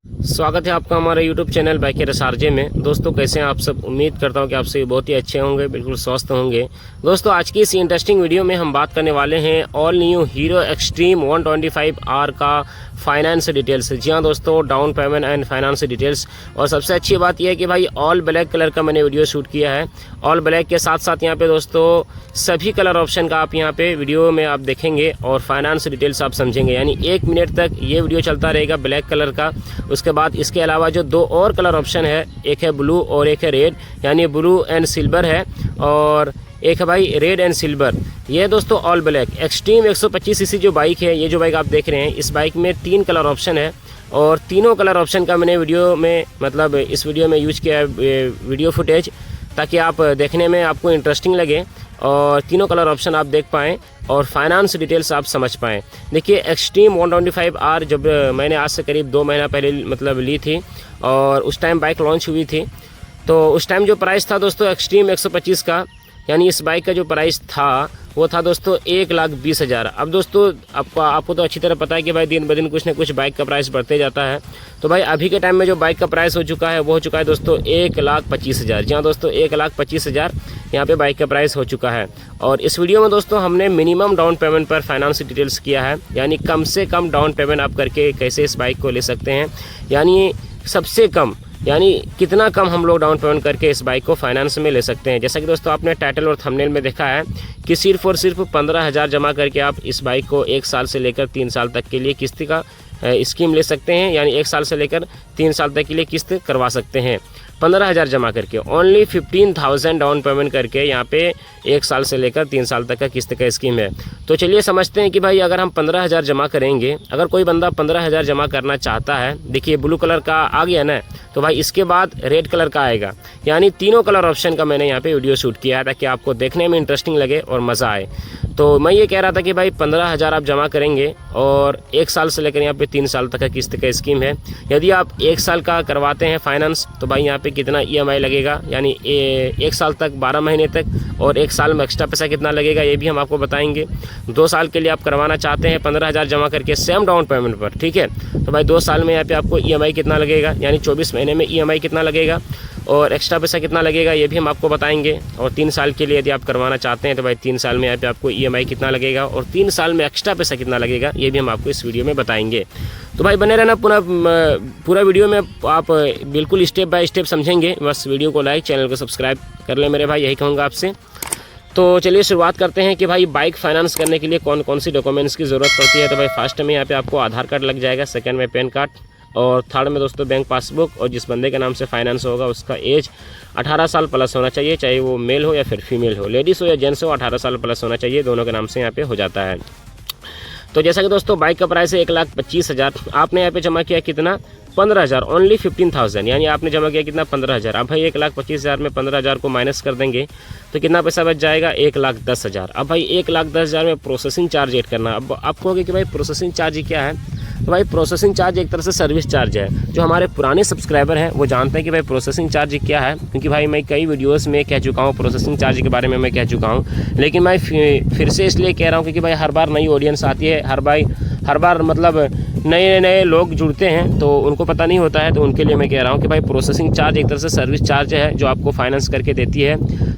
स्वागत है आपका हमारे YouTube चैनल बाइकर एसआरजे में। दोस्तों कैसे हैं आप सब? उम्मीद करता हूं कि आप सभी बहुत ही अच्छे होंगे, बिल्कुल स्वस्थ होंगे। दोस्तों आज की इस इंटरेस्टिंग वीडियो में हम बात करने वाले हैं all new hero extreme 125R का फाइनेंस डिटेल्स। जी हाँ दोस्तों, down payment and finance details. और सबसे अच्छी बात यह है कि भाई ऑल ब्लैक कलर का मैंने वीडियो शूट किया है। ऑल ब्लैक के साथ साथ यहाँ पे दोस्तों सभी कलर ऑप्शन का आप यहाँ पे वीडियो में आप देखेंगे और फाइनेंस डिटेल्स आप समझेंगे। यानी 1 मिनट तक ये वीडियो चलता रहेगा ब्लैक कलर का। उसके बाद इसके अलावा जो 2 और कलर ऑप्शन है, एक है ब्लू और एक है रेड, यानी ब्लू एंड सिल्वर है, और एक है भाई रेड एंड सिल्वर। ये दोस्तों ऑल ब्लैक एक्सट्रीम 125 सीसी जो बाइक है, ये जो बाइक आप देख रहे हैं, इस बाइक में 3 कलर ऑप्शन है और तीनों कलर ऑप्शन का मैंने वीडियो में मतलब इस वीडियो में यूज किया है वीडियो फुटेज, ताकि आप देखने में आपको इंटरेस्टिंग लगे और तीनों कलर ऑप्शन आप देख पाएँ और फाइनेंस डिटेल्स आप समझ पाएँ। देखिए एक्सट्रीम 125R जब मैंने आज से करीब 2 महीना पहले मतलब ली थी और उस टाइम बाइक लॉन्च हुई थी, तो उस टाइम जो प्राइस था दोस्तों एक्सट्रीम 125 का, यानी इस बाइक का जो प्राइस था वो था दोस्तों 1,20,000। अब दोस्तों आपको तो अच्छी तरह पता है कि भाई दिन ब दिन कुछ ना कुछ बाइक का प्राइस बढ़ते जाता है। तो भाई अभी के टाइम में जो बाइक का प्राइस हो चुका है वो हो चुका है दोस्तों 1,25,000। जी हाँ दोस्तों, 1,25,000 यहाँ पे बाइक का प्राइस हो चुका है। और इस वीडियो में दोस्तों हमने मिनिमम डाउन पेमेंट पर फाइनेंस डिटेल्स किया है, यानी कम से कम डाउन पेमेंट आप करके कैसे इस बाइक को ले सकते हैं, यानी सबसे कम यानी कितना कम हम लोग डाउन पेमेंट करके इस बाइक को फाइनेंस में ले सकते हैं। जैसा कि दोस्तों आपने टाइटल और थंबनेल में देखा है कि सिर्फ और सिर्फ 15,000 जमा करके आप इस बाइक को 1 साल से लेकर 3 साल तक के लिए किस्त का स्कीम ले सकते हैं, यानी 1 साल से लेकर 3 साल तक के लिए किस्त करवा सकते हैं 15,000 जमा करके। ओनली 15,000 डाउन पेमेंट करके यहाँ पे 1 साल से लेकर 3 साल तक का किस्त का स्कीम है। तो चलिए समझते हैं कि भाई अगर हम 15,000 जमा करेंगे, अगर कोई बंदा 15,000 जमा करना चाहता है, देखिए ब्लू कलर का आ गया ना, तो भाई इसके बाद रेड कलर का आएगा। यानी तीनों कलर ऑप्शन का मैंने यहाँ पे वीडियो शूट किया है ताकि आपको देखने में इंटरेस्टिंग लगे और मज़ा आए। तो मैं ये कह रहा था कि भाई 15,000 आप जमा करेंगे और 1 साल से लेकर यहाँ पे 3 साल तक का किस्त का स्कीम है। यदि आप 1 साल का करवाते हैं फाइनेंस तो भाई यहाँ पे कितना EMI लगेगा, यानी 1 साल तक 12 महीने तक, और 1 साल में एक्स्ट्रा पैसा कितना लगेगा ये भी हम आपको बताएंगे। 2 साल के लिए आप करवाना चाहते हैं 15,000 जमा करके सेम डाउन पेमेंट पर, ठीक है, तो भाई 2 साल में यहाँ पे आपको EMI कितना लगेगा, यानी 24 महीने में EMI कितना लगेगा और एक्स्ट्रा पैसा कितना लगेगा ये भी हम आपको बताएंगे। और 3 साल के लिए यदि आप करवाना चाहते हैं तो भाई 3 साल में यहाँ पे आपको EMI कितना लगेगा और 3 साल में एक्स्ट्रा पैसा कितना लगेगा ये भी हम आपको इस वीडियो में बताएंगे। तो भाई बने रहना पूरा वीडियो में, आप बिल्कुल स्टेप बाय स्टेप समझेंगे। बस वीडियो को लाइक, चैनल को सब्सक्राइब कर लें मेरे भाई, यही कहूँगा आपसे। तो चलिए शुरुआत करते हैं कि भाई बाइक फाइनेंस करने के लिए कौन कौन सी डॉक्यूमेंट्स की ज़रूरत पड़ती है। तो भाई फर्स्ट में यहाँ पे आपको आधार कार्ड लग जाएगा, सेकंड में पैन कार्ड, और थर्ड में दोस्तों बैंक पासबुक, और जिस बंदे के नाम से फाइनेंस होगा उसका एज 18 साल प्लस होना चाहिए, चाहे वो मेल हो या फिर फीमेल हो, लेडीज़ हो या जेंट्स हो, 18 साल प्लस होना चाहिए, दोनों के नाम से यहाँ पे हो जाता है। तो जैसा कि दोस्तों बाइक का प्राइस है 1,25,000, आपने यहाँ पे जमा किया कितना 15,000, ओनली 15,000, यानी आपने जमा किया कितना 15,000। अब भाई 1,25,000 में 15,000 को माइनस कर देंगे तो कितना पैसा बच जाएगा 1,10,000। अब भाई 1,10,000 में प्रोसेसिंग चार्ज ऐड करना। अब आप कहोगे कि भाई प्रोसेसिंग चार्ज क्या है, तो भाई प्रोसेसिंग चार्ज एक तरह से सर्विस चार्ज है। जो हमारे पुराने सब्सक्राइबर हैं वो जानते हैं कि भाई प्रोसेसिंग चार्ज क्या है, क्योंकि भाई मैं कई वीडियोस में कह चुका हूँ प्रोसेसिंग चार्ज के बारे में मैं कह चुका हूँ, लेकिन मैं फिर से इसलिए कह रहा हूँ क्योंकि भाई हर बार नई ऑडियंस आती है, हर बार मतलब नए लोग जुड़ते हैं तो उनको पता नहीं होता है, तो उनके लिए मैं कह रहा हूँ कि भाई प्रोसेसिंग चार्ज एक तरह से सर्विस चार्ज है जो आपको फाइनेंस करके देती है,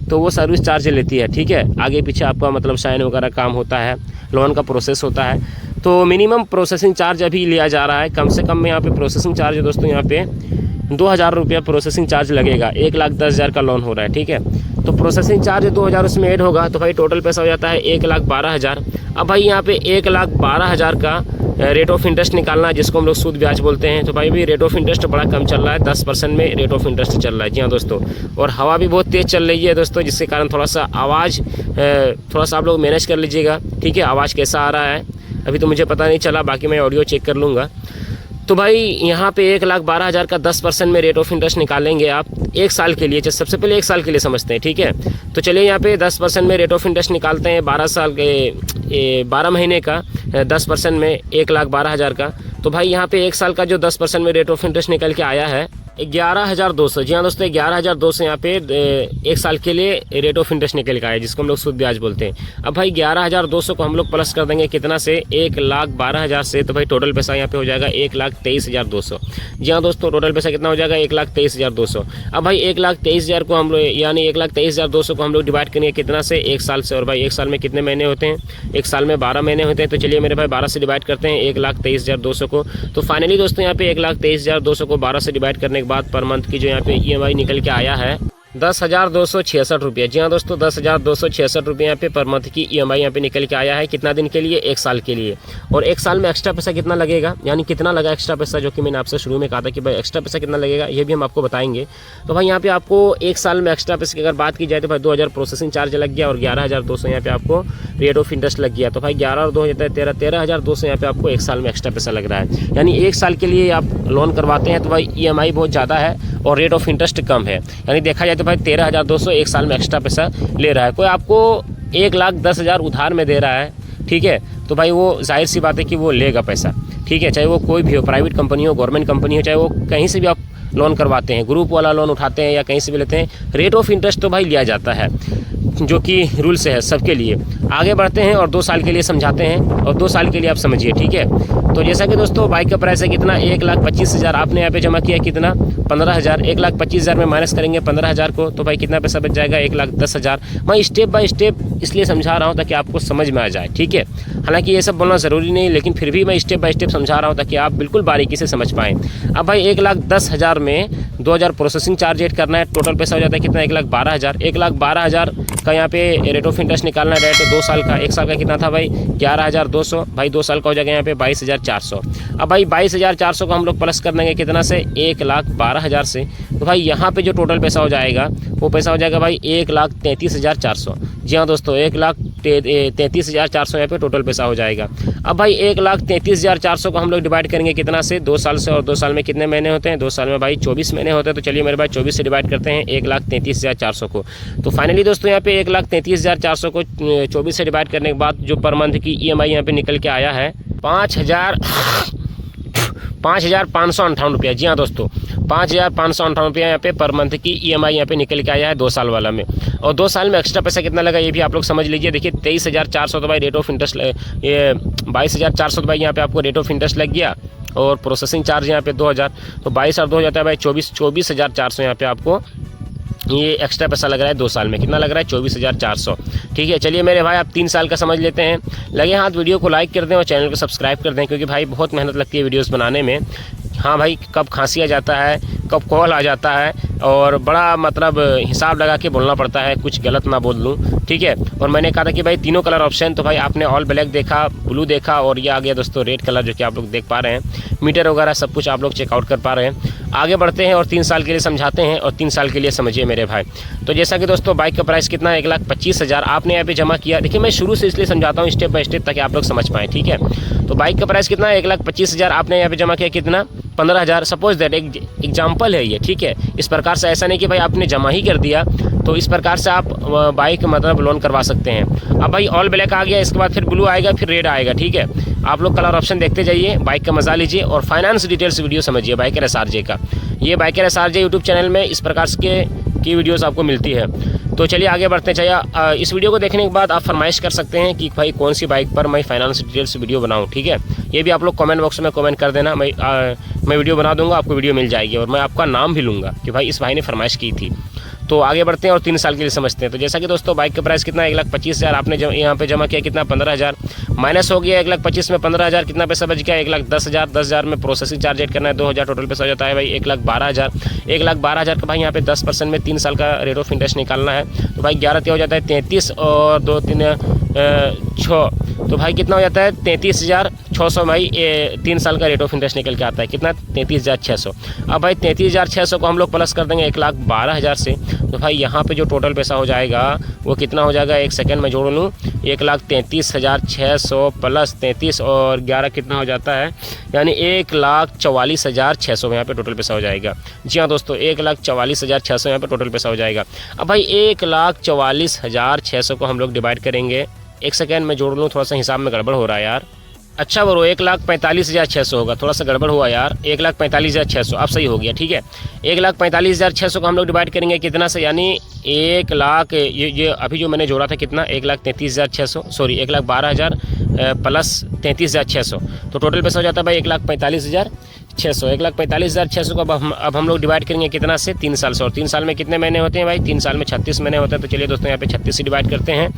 तो वो सर्विस चार्ज लेती है, ठीक है। आगे पीछे आपका मतलब साइन वगैरह काम होता है, लोन का प्रोसेस होता है, तो मिनिमम प्रोसेसिंग चार्ज अभी लिया जा रहा है। कम से कम में यहाँ पे प्रोसेसिंग चार्ज है दोस्तों, यहाँ पे 2,000 रुपया प्रोसेसिंग चार्ज लगेगा। 1,10,000 का लोन हो रहा है, ठीक है, तो प्रोसेसिंग चार्ज 2,000 उसमें ऐड होगा, तो भाई टोटल पैसा हो जाता है 1,12,000। अब भाई यहाँ पे 1,12,000 का रेट ऑफ इंटरेस्ट निकालना है, जिसको हम लोग सूद ब्याज बोलते हैं। तो भाई रेट ऑफ इंटरेस्ट बड़ा कम चल रहा है, 10% में रेट ऑफ इंटरेस्ट चल रहा है। जी हाँ दोस्तों, और हवा भी बहुत तेज़ चल रही है दोस्तों, जिसके कारण थोड़ा सा आवाज़ थोड़ा सा आप लोग मैनेज कर लीजिएगा, ठीक है। आवाज़ कैसा आ रहा है अभी तो मुझे पता नहीं चला, बाकी मैं ऑडियो चेक कर लूँगा। तो भाई यहाँ पे 1,12,000 का 10% में रेट ऑफ इंटरेस्ट निकालेंगे आप 1 साल के लिए। सबसे पहले 1 साल के लिए समझते हैं, ठीक है। तो चलिए यहाँ पे 10% में रेट ऑफ इंटरेस्ट निकालते हैं 12 महीने का 10% में 1,12,000 का। तो भाई यहाँ पे 1 साल का जो 10% में रेट ऑफ इंटरेस्ट निकल के आया है 11,200। जी हाँ दोस्तों, 11,200 यहाँ पे एक साल के लिए रेट ऑफ इंटरेस्ट निकल के आया, जिसको हम लोग सूद ब्याज बोलते हैं। अब भाई 11,200 को हम लोग प्लस कर देंगे कितना से, 1,12,000 से, तो भाई टोटल पैसा यहाँ पे हो जाएगा 1,23,200। जी हाँ दोस्तों, टोटल पैसा कितना हो जाएगा, 1,23,200। अब भाई 1,23,000 को हम लोग, यानी 1,23,200 को हम लोग डिवाइड करेंगे कितना से, एक साल से। और भाई एक साल में कितने महीने होते हैं, एक साल में 12 महीने होते हैं। तो चलिए मेरे भाई 12 से डिवाइड करते हैं 1,23,200 को। तो फाइनली दोस्तों यहाँ पे 1,23,200 को 12 से डिवाइड करने के बाद पर मंथ की जो यहाँ पे EMI निकल के आया है 10,266 रुपये। जी हाँ दोस्तों, 10,266 रुपये यहाँ पे पर मंथ की EMI यहाँ पे निकल के आया है। कितना दिन के लिए, एक साल के लिए। और एक साल में एक्स्ट्रा पैसा कितना लगेगा, यानी कितना लगा एक्स्ट्रा पैसा, जो कि मैंने आपसे शुरू में कहा था कि भाई एक्स्ट्रा पैसा कितना लगेगा, ये भी हम आपको बताएंगे। तो भाई यहाँ पे आपको एक साल में एक्स्ट्रा पैसे की अगर बात की जाए तो भाई 2,000 प्रोसेसिंग चार्ज लग गया और 11,200 यहाँ पे आपको रेट ऑफ इंटरेस्ट लग गया। तो भाई 11 और 2 हो जाता है 13,200 यहाँ पे आपको एक साल में एक्स्ट्रा पैसा लग रहा है। यानी एक साल के लिए आप लोन करवाते हैं तो भाई EMI बहुत ज़्यादा है और रेट ऑफ इंटरेस्ट कम है। यानी देखा जाए तो भाई 13,200 एक साल में एक्स्ट्रा पैसा ले रहा है। कोई आपको 1,10,000 उधार में दे रहा है, ठीक है, तो भाई वो जाहिर सी बात है कि वो लेगा पैसा, ठीक है, चाहे वो कोई भी हो, प्राइवेट कंपनी हो, गवर्नमेंट कंपनी हो, चाहे वो कहीं से भी आप लोन करवाते हैं, ग्रुप वाला लोन उठाते हैं या कहीं से भी लेते हैं, रेट ऑफ इंटरेस्ट तो भाई लिया जाता है, जो कि रूल से है सबके लिए। आगे बढ़ते हैं और 2 साल के लिए समझाते हैं और 2 साल के लिए आप समझिए, ठीक है। तो जैसा कि दोस्तों बाइक का प्राइस है कितना, 1,25,000 आपने यहाँ पे जमा किया, कितना 15,000। 1,25,000 में माइनस करेंगे 15,000 को, तो भाई कितना पैसा बच जाएगा, 1,10,000। मैं स्टेप बाय स्टेप इसलिए समझा रहा हूँ ताकि आपको समझ में आ जाए, ठीक है। हालांकि ये सब बोलना ज़रूरी नहीं, लेकिन फिर भी मैं स्टेप बाय स्टेप समझा रहा हूँ ताकि आप बिल्कुल बारीकी से समझ पाएँ। अब भाई 1,10,000 में 2,000 प्रोसेसिंग चार्ज ऐड करना है, टोटल पैसा हो जाता है कितना, 1,12,000। 1,12,000 का यहाँ पे रेट ऑफ इंटरेस्ट निकालना है, रेट 2 साल का। 1 साल का कितना था भाई, 11,200। भाई 2 साल का हो जाएगा यहाँ पे 22,400। अब भाई 22,400 को हम लोग प्लस कर देंगे कितना से, 1,12,000 से। तो भाई यहाँ पे जो टोटल पैसा हो जाएगा वो पैसा हो जाएगा भाई 1,33,400। जी हाँ दोस्तों, 1,33,400 यहाँ पे टोटल पैसा हो जाएगा। अब भाई 1,33,400 को हम लोग डिवाइड करेंगे कितना से, 2 साल से। और 2 साल में कितने महीने होते हैं, 2 साल में भाई 24 महीने होते हैं। तो चलिए मेरे भाई 24 से डिवाइड करते हैं 1,33,400 को। तो फाइनली दोस्तों यहाँ पे 1,33,400 को 24 से डिवाइड करने के बाद जो पर मंथ की EMI यहाँ पे निकल के आया है 5,558 रुपया। जी हाँ दोस्तों, 5,558 रुपया यहाँ पे पर मंथ की EMI यहाँ पे निकल के आया है 2 साल वाला में। और 2 साल में एक्स्ट्रा पैसा कितना लगा ये भी आप लोग समझ लीजिए। देखिए 23,400 तो भाई रेट ऑफ इंटरेस्ट, ये 22,400 तो भाई यहाँ पे आपको रेट ऑफ इंटरेस्ट लग गया और प्रोसेसिंग चार्ज यहाँ पे 2,000, तो 22 और 2 हो जाता है भाई 24,400 यहाँ पे आपको ये एक्स्ट्रा पैसा लग रहा है 2 साल में। कितना लग रहा है, 24,400। ठीक है, चलिए मेरे भाई आप 3 साल का समझ लेते हैं। लगे हाथ वीडियो को लाइक कर दें और चैनल को सब्सक्राइब कर दें, क्योंकि भाई बहुत मेहनत लगती है वीडियोस बनाने में। हाँ भाई, कब खांसी आ जाता है, कब कॉल आ जाता है और बड़ा मतलब हिसाब लगा के बोलना पड़ता है, कुछ गलत ना बोल लूँ, ठीक है। और मैंने कहा था कि भाई तीनों कलर ऑप्शन, तो भाई आपने ऑल ब्लैक देखा, ब्लू देखा और ये आ गया दोस्तों रेड कलर, जो कि आप लोग देख पा रहे हैं। मीटर वगैरह सब कुछ आप लोग चेकआउट कर पा रहे हैं। आगे बढ़ते हैं और 3 साल के लिए समझाते हैं और 3 साल के लिए समझिए मेरे भाई। तो जैसा कि दोस्तों बाइक का प्राइस कितना है, 1,25,000 आपने यहाँ पे जमा किया। देखिए मैं शुरू से इसलिए समझाता हूँ स्टेप बाय स्टेप ताकि आप लोग समझ पाएँ, ठीक है। तो बाइक का प्राइस कितना है, 1,25,000 आपने यहाँ पे जमा किया, कितना 15,000। सपोज दैट एक एग्जाम्पल है ये, ठीक है। इस प्रकार से ऐसा नहीं कि भाई आपने जमा ही कर दिया, तो इस प्रकार से आप बाइक मतलब लोन करवा सकते हैं। अब भाई ऑल ब्लैक आ गया, इसके बाद फिर ब्लू आएगा, फिर रेड आएगा, ठीक है। आप लोग कलर ऑप्शन देखते जाइए, बाइक का मजा लीजिए और फाइनेंस डिटेल्स वीडियो समझिए बाइकर SRJ का। ये बाइकर SRJ यूट्यूब चैनल में इस प्रकार की वीडियोस आपको मिलती है। तो चलिए आगे बढ़ते हैं। चाहिए इस वीडियो को देखने के बाद आप फरमाइश कर सकते हैं कि भाई कौन सी बाइक पर मैं फाइनेंस डिटेल्स वीडियो बनाऊं, ठीक है। ये भी आप लोग कमेंट बॉक्स में कमेंट कर देना, मैं वीडियो बना दूंगा, आपको वीडियो मिल जाएगी और मैं आपका नाम भी लूँगा कि भाई इस भाई ने फरमाइश की थी। तो आगे बढ़ते हैं और 3 साल के लिए समझते हैं। तो जैसा कि दोस्तों बाइक का प्राइस कितना है, 1,25,000 आपने यहाँ पे जमा किया, कितना 15,000 माइनस हो गया 1,25,000 में 15,000, कितना पैसा बच गया, 1,10,000। 10,000 में प्रोसेसिंग चार्ज ऐड करना है 2,000, टोटल पैसा हो जाता है भाई 1,12,000। 1,12,000 का भाई यहाँ पे 10% में 3 साल का रेट ऑफ इंटरेस्ट निकालना है, तो भाई 11 हो जाता है 33 और 2 3 6, तो भाई कितना हो जाता है 33,600 भाई 3 साल का रेट ऑफ इंटरेस्ट निकल के आता है, कितना 33,600। अब भाई 33,600 को हम लोग प्लस कर देंगे 1,12,000 से, तो भाई यहाँ पे जो टोटल पैसा हो जाएगा वो कितना हो जाएगा, एक सेकंड में जोड़ लूँ, 1,33,600 प्लस 33 और 11 कितना हो जाता है, यानी 1,44,600 यहाँ पे टोटल पैसा हो जाएगा। जी हाँ दोस्तों, 1,44,600 यहाँ पे टोटल पैसा हो जाएगा। अब भाई 1,44,600 को हम लोग डिवाइड करेंगे, एक सेकेंड में जोड़ लूँ, थोड़ा सा हिसाब में गड़बड़ हो रहा है यार। अच्छा ब्रो 1,45,600 होगा, थोड़ा सा गड़बड़ हुआ यार, 1,45,600 अब सही हो गया, ठीक है। 1,45,600 को हम लोग डिवाइड करेंगे कितना से, यानी 1 लाख, ये अभी जो मैंने जोड़ा था कितना, 1,33,600, सॉरी 1,12,000 प्लस 33,600, तो टोटल पैसा हो जाता है भाई 1,45,600। 1,45,600 को अब हम लोग डिवाइड करेंगे कितना से, 3 साल से। और 3 साल में कितने महीने होते हैं भाई, 3 साल में 36 महीने होते हैं। तो चलिए दोस्तों यहाँ पे 36 से डिवाइड करते हैं,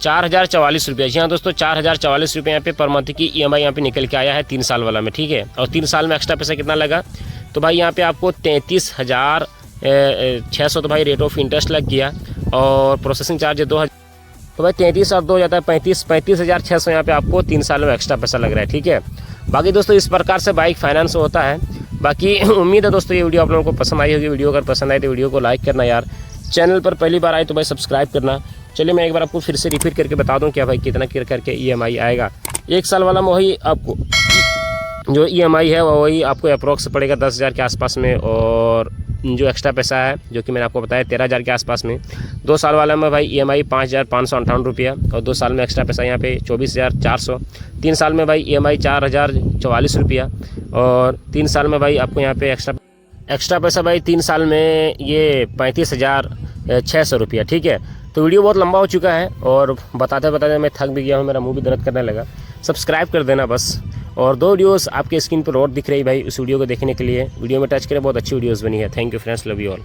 4,044 रुपये। जी हाँ दोस्तों, 4,044 रुपये यहाँ पे पर मंथ की EMI यहाँ पे निकल के आया है 3 साल वाला में, ठीक है। और 3 साल में एक्स्ट्रा पैसा कितना लगा, तो भाई यहाँ पे आपको 33,600 तो भाई रेट ऑफ इंटरेस्ट लग गया, और प्रोसेसिंग चार्ज 2,000, तो भाई 33 और 2 हो जाता है 35,600 यहाँ पे आपको 3 साल में एक्स्ट्रा पैसा लग रहा है, ठीक है। बाकी दोस्तों इस प्रकार से बाइक फाइनेंस होता है। बाकी उम्मीद है दोस्तों ये वीडियो आप लोगों को पसंद आई होगी। वीडियो अगर पसंद आए तो वीडियो को लाइक करना यार, चैनल पर पहली बार आए तो भाई सब्सक्राइब करना। चलिए मैं एक बार आपको फिर से रिपीट करके बता दूं क्या भाई कितना करके EMI आएगा। 1 साल वाला में वही आपको जो EMI है वही आपको अप्रोक्स पड़ेगा 10,000 के आसपास में, और जो एक्स्ट्रा पैसा है जो कि मैंने आपको बताया 13,000 के आसपास में। 2 साल वाला में भाई EMI 5,558 रुपया, और 2 साल में एक्स्ट्रा पैसा यहाँ पे 24,400। 3 साल में भाई EMI 4,044 रुपया, और 3 साल में भाई आपको यहाँ पे एक्स्ट्रा पैसा भाई 3 साल में ये 35,600 रुपया, ठीक है। तो वीडियो बहुत लंबा हो चुका है, और बताते बताते मैं थक भी गया हूँ, मेरा मुंह भी दर्द करने लगा। सब्सक्राइब कर देना बस, और 2 वीडियोस आपके स्क्रीन पर और दिख रही भाई, उस वीडियो को देखने के लिए वीडियो में टच करें, बहुत अच्छी वीडियोस बनी है। Thank you friends, love you all.